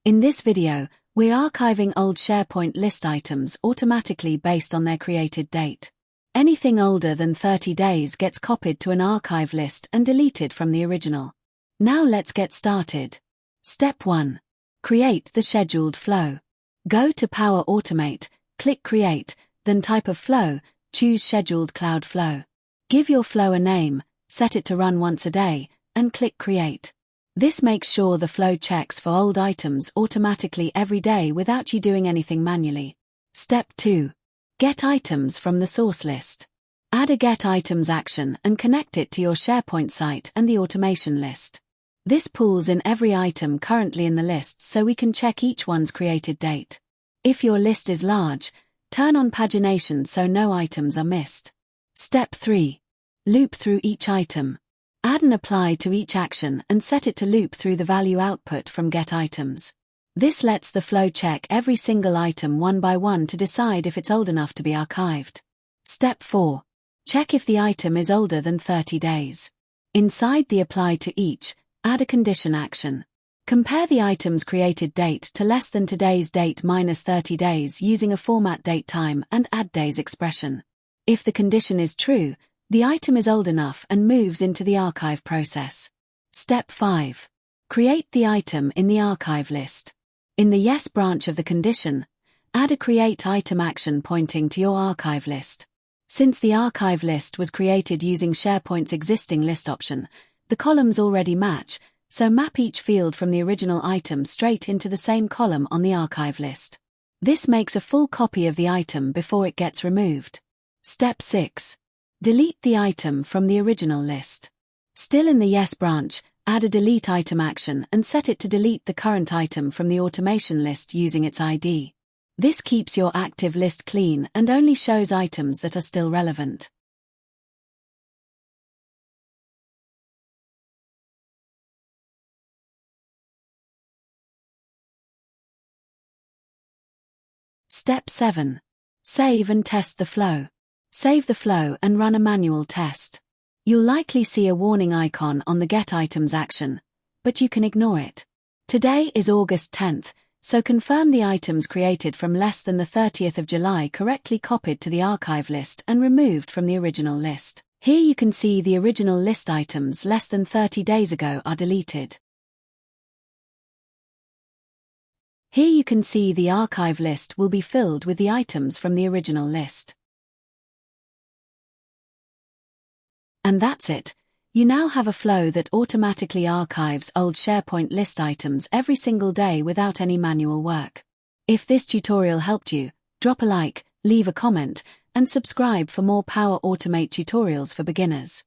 In this video, we're archiving old SharePoint list items automatically based on their created date. Anything older than 30 days gets copied to an archive list and deleted from the original. Now let's get started. Step 1. Create the scheduled flow. Go to Power Automate, click Create, then type of flow, choose Scheduled Cloud Flow. Give your flow a name, set it to run once a day, and click Create. This makes sure the flow checks for old items automatically every day without you doing anything manually. Step 2. Get items from the source list. Add a Get Items action and connect it to your SharePoint site and the automation list. This pulls in every item currently in the list so we can check each one's created date. If your list is large, turn on pagination so no items are missed. Step 3. Loop through each item. Add an apply to each action and set it to loop through the value output from Get Items. This lets the flow check every single item one by one to decide if it's old enough to be archived. Step 4. Check if the item is older than 30 days. Inside the apply to each, add a condition action. Compare the item's created date to less than today's date minus 30 days using a format date time and add days expression. If the condition is true, the item is old enough and moves into the archive process. Step 5. Create the item in the archive list. In the Yes branch of the condition, add a Create Item action pointing to your archive list. Since the archive list was created using SharePoint's existing list option, the columns already match, so map each field from the original item straight into the same column on the archive list. This makes a full copy of the item before it gets removed. Step 6. Delete the item from the original list. Still in the Yes branch, add a Delete Item action and set it to delete the current item from the automation list using its ID. This keeps your active list clean and only shows items that are still relevant. Step 7. Save and test the flow. Save the flow and run a manual test. You'll likely see a warning icon on the Get Items action, but you can ignore it. Today is August 10th, so confirm the items created from less than the 30th of July correctly copied to the archive list and removed from the original list. Here you can see the original list items less than 30 days ago are deleted. Here you can see the archive list will be filled with the items from the original list. And that's it. You now have a flow that automatically archives old SharePoint list items every single day without any manual work. If this tutorial helped you, drop a like, leave a comment, and subscribe for more Power Automate tutorials for beginners.